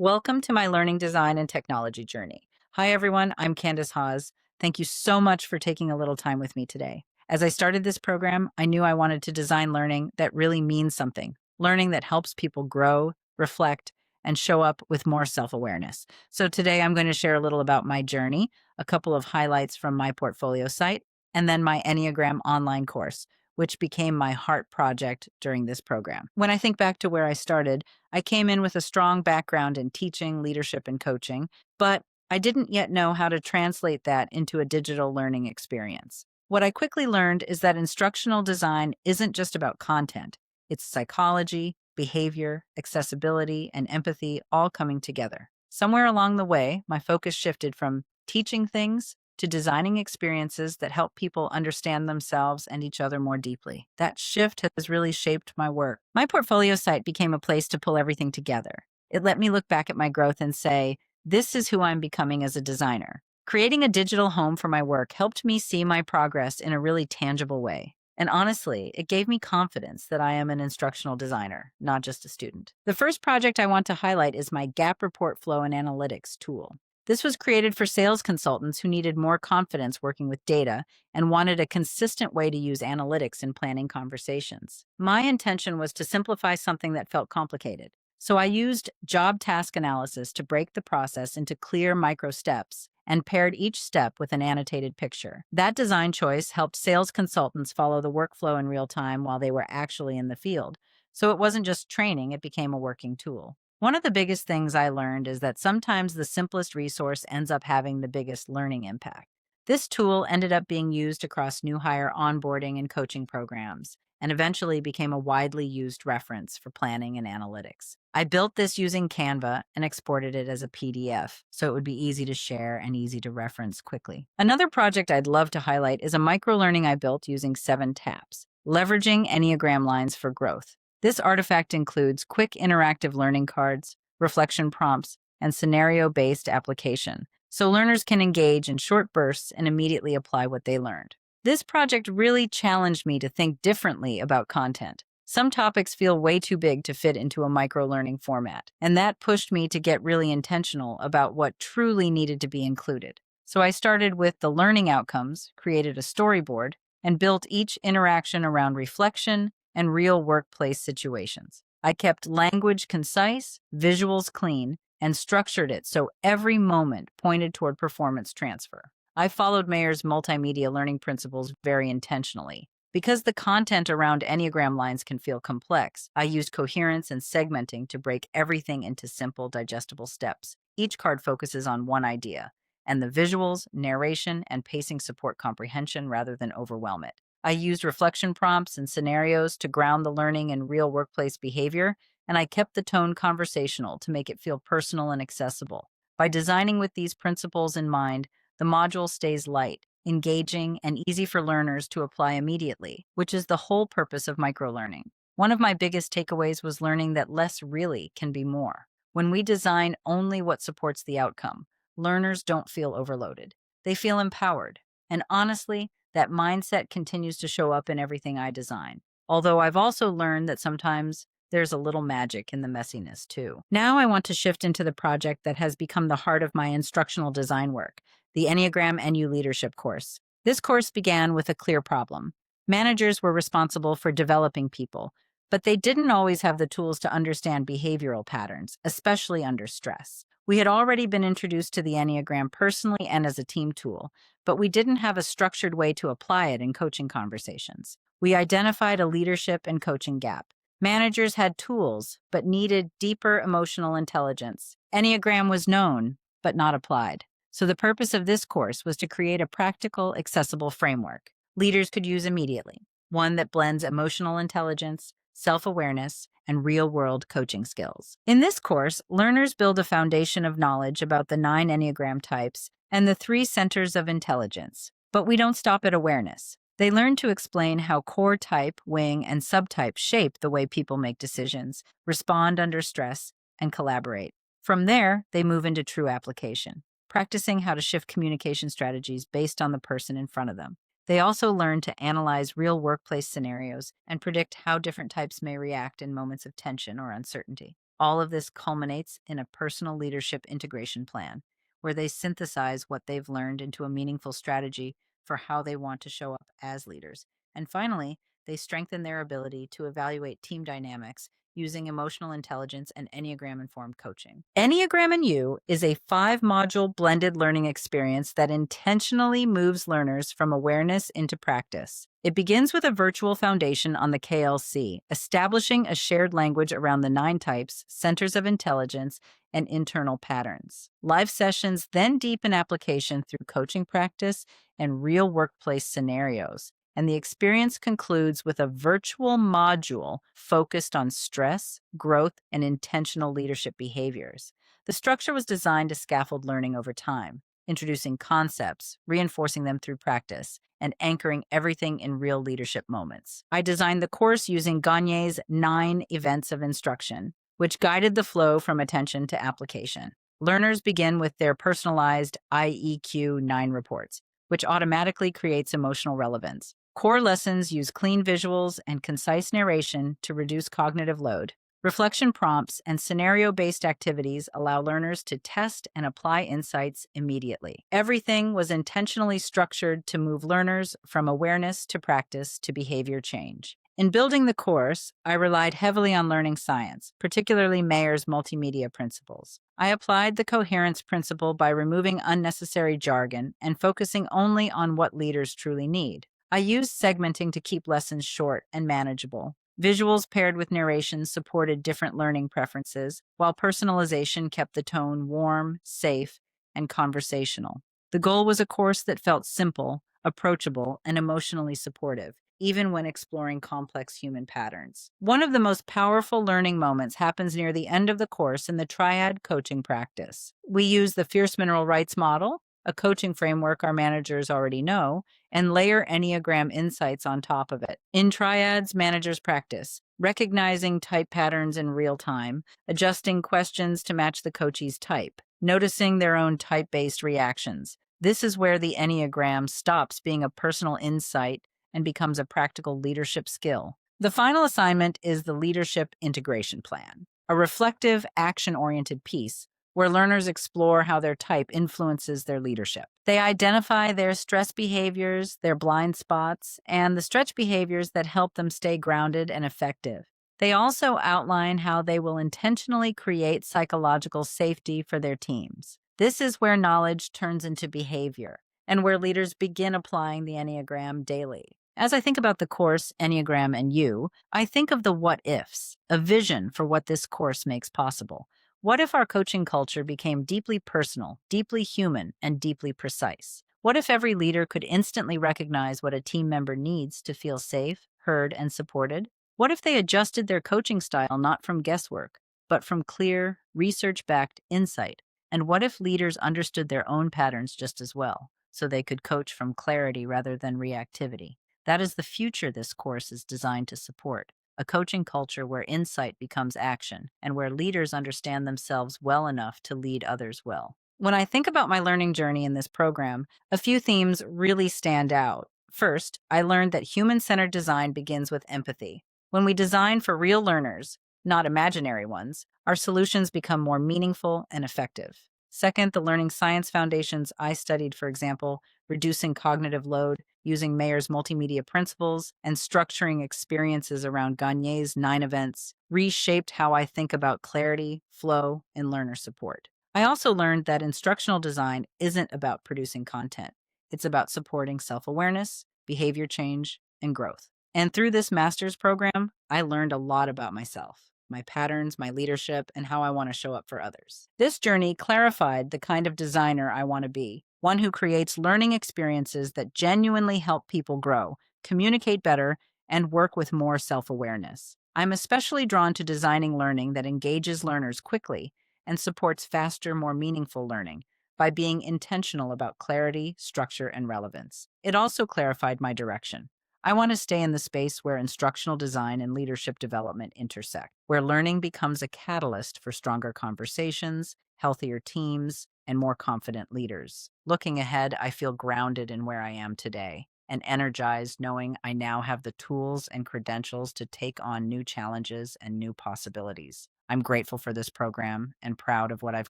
Welcome to my learning design and technology journey. Hi, everyone. I'm Candice Hoz. Thank you so much for taking a little time with me today. As I started this program, I knew I wanted to design learning that really means something, learning that helps people grow, reflect, and show up with more self awareness. So today I'm going to share a little about my journey, a couple of highlights from my portfolio site, and then my Enneagram online course, which became my heart project during this program. When I think back to where I started, I came in with a strong background in teaching, leadership, and coaching, but I didn't yet know how to translate that into a digital learning experience. What I quickly learned is that instructional design isn't just about content, it's psychology, behavior, accessibility, and empathy all coming together. Somewhere along the way, my focus shifted from teaching things to designing experiences that help people understand themselves and each other more deeply. That shift has really shaped my work. My portfolio site became a place to pull everything together. It let me look back at my growth and say, this is who I'm becoming as a designer. Creating a digital home for my work helped me see my progress in a really tangible way. And honestly, it gave me confidence that I am an instructional designer, not just a student. The first project I want to highlight is my Gap Report Flow and Analytics tool. This was created for sales consultants who needed more confidence working with data and wanted a consistent way to use analytics in planning conversations. My intention was to simplify something that felt complicated. So I used job task analysis to break the process into clear micro steps and paired each step with an annotated picture. That design choice helped sales consultants follow the workflow in real time while they were actually in the field. So it wasn't just training, it became a working tool. One of the biggest things I learned is that sometimes the simplest resource ends up having the biggest learning impact. This tool ended up being used across new hire onboarding and coaching programs, and eventually became a widely used reference for planning and analytics. I built this using Canva and exported it as a PDF, so it would be easy to share and easy to reference quickly. Another project I'd love to highlight is a microlearning I built using 7 taps, leveraging Enneagram lines for growth. This artifact includes quick interactive learning cards, reflection prompts, and scenario-based application, so learners can engage in short bursts and immediately apply what they learned. This project really challenged me to think differently about content. Some topics feel way too big to fit into a micro-learning format, and that pushed me to get really intentional about what truly needed to be included. So I started with the learning outcomes, created a storyboard, and built each interaction around reflection and real workplace situations. I kept language concise, visuals clean, and structured it so every moment pointed toward performance transfer. I followed Mayer's multimedia learning principles very intentionally. Because the content around Enneagram lines can feel complex, I used coherence and segmenting to break everything into simple, digestible steps. Each card focuses on one idea, and the visuals, narration, and pacing support comprehension rather than overwhelm it. I used reflection prompts and scenarios to ground the learning in real workplace behavior, and I kept the tone conversational to make it feel personal and accessible. By designing with these principles in mind, the module stays light, engaging, and easy for learners to apply immediately, which is the whole purpose of microlearning. One of my biggest takeaways was learning that less really can be more. When we design only what supports the outcome, learners don't feel overloaded. They feel empowered. And honestly, that mindset continues to show up in everything I design. Although I've also learned that sometimes there's a little magic in the messiness too. Now I want to shift into the project that has become the heart of my instructional design work, the Enneagram NU Leadership course. This course began with a clear problem. Managers were responsible for developing people, but they didn't always have the tools to understand behavioral patterns, especially under stress. We had already been introduced to the Enneagram personally and as a team tool, but we didn't have a structured way to apply it in coaching conversations. We identified a leadership and coaching gap. Managers had tools, but needed deeper emotional intelligence. Enneagram was known, but not applied. So the purpose of this course was to create a practical, accessible framework leaders could use immediately, one that blends emotional intelligence, self-awareness, and real-world coaching skills. In this course, learners build a foundation of knowledge about the 9 Enneagram types and the 3 centers of intelligence. But we don't stop at awareness. They learn to explain how core type, wing, and subtype shape the way people make decisions, respond under stress, and collaborate. From there, they move into true application, practicing how to shift communication strategies based on the person in front of them. They also learn to analyze real workplace scenarios and predict how different types may react in moments of tension or uncertainty. All of this culminates in a personal leadership integration plan, where they synthesize what they've learned into a meaningful strategy for how they want to show up as leaders. And finally, they strengthen their ability to evaluate team dynamics using emotional intelligence and Enneagram informed coaching. Enneagram and You is a 5-module blended learning experience that intentionally moves learners from awareness into practice. It begins with a virtual foundation on the KLC, establishing a shared language around the 9 types, centers of intelligence, and internal patterns. Live sessions then deepen application through coaching practice and real workplace scenarios. And the experience concludes with a virtual module focused on stress, growth, and intentional leadership behaviors. The structure was designed to scaffold learning over time, introducing concepts, reinforcing them through practice, and anchoring everything in real leadership moments. I designed the course using Gagne's 9 events of instruction, which guided the flow from attention to application. Learners begin with their personalized IEQ 9 reports, which automatically creates emotional relevance. Core lessons use clean visuals and concise narration to reduce cognitive load. Reflection prompts and scenario-based activities allow learners to test and apply insights immediately. Everything was intentionally structured to move learners from awareness to practice to behavior change. In building the course, I relied heavily on learning science, particularly Mayer's multimedia principles. I applied the coherence principle by removing unnecessary jargon and focusing only on what leaders truly need. I used segmenting to keep lessons short and manageable. Visuals paired with narration supported different learning preferences, while personalization kept the tone warm, safe, and conversational. The goal was a course that felt simple, approachable, and emotionally supportive, even when exploring complex human patterns. One of the most powerful learning moments happens near the end of the course in the triad coaching practice. We use the Fierce Mineral Rights model, a coaching framework our managers already know, and layer Enneagram insights on top of it. In triads, managers practice recognizing type patterns in real time, adjusting questions to match the coachee's type, noticing their own type-based reactions. This is where the Enneagram stops being a personal insight and becomes a practical leadership skill. The final assignment is the Leadership Integration Plan, a reflective, action-oriented piece where learners explore how their type influences their leadership. They identify their stress behaviors, their blind spots, and the stretch behaviors that help them stay grounded and effective. They also outline how they will intentionally create psychological safety for their teams. This is where knowledge turns into behavior and where leaders begin applying the Enneagram daily. As I think about the course, Enneagram and You, I think of the what ifs, a vision for what this course makes possible. What if our coaching culture became deeply personal, deeply human, and deeply precise? What if every leader could instantly recognize what a team member needs to feel safe, heard, and supported? What if they adjusted their coaching style not from guesswork, but from clear, research-backed insight? And what if leaders understood their own patterns just as well, so they could coach from clarity rather than reactivity? That is the future this course is designed to support. A coaching culture where insight becomes action and where leaders understand themselves well enough to lead others well. When I think about my learning journey in this program, a few themes really stand out. First, I learned that human-centered design begins with empathy. When we design for real learners, not imaginary ones, our solutions become more meaningful and effective. Second, the learning science foundations I studied, for example, reducing cognitive load, using Mayer's multimedia principles, and structuring experiences around Gagne's 9 events, reshaped how I think about clarity, flow, and learner support. I also learned that instructional design isn't about producing content. It's about supporting self-awareness, behavior change, and growth. And through this master's program, I learned a lot about myself, my patterns, my leadership, and how I want to show up for others. This journey clarified the kind of designer I want to be, one who creates learning experiences that genuinely help people grow, communicate better, and work with more self-awareness. I'm especially drawn to designing learning that engages learners quickly and supports faster, more meaningful learning by being intentional about clarity, structure, and relevance. It also clarified my direction. I want to stay in the space where instructional design and leadership development intersect, where learning becomes a catalyst for stronger conversations, healthier teams, and more confident leaders. Looking ahead, I feel grounded in where I am today and energized knowing I now have the tools and credentials to take on new challenges and new possibilities. I'm grateful for this program and proud of what I've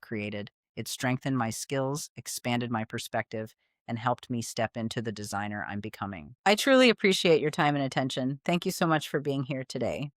created. It strengthened my skills, expanded my perspective, and helped me step into the designer I'm becoming. I truly appreciate your time and attention. Thank you so much for being here today.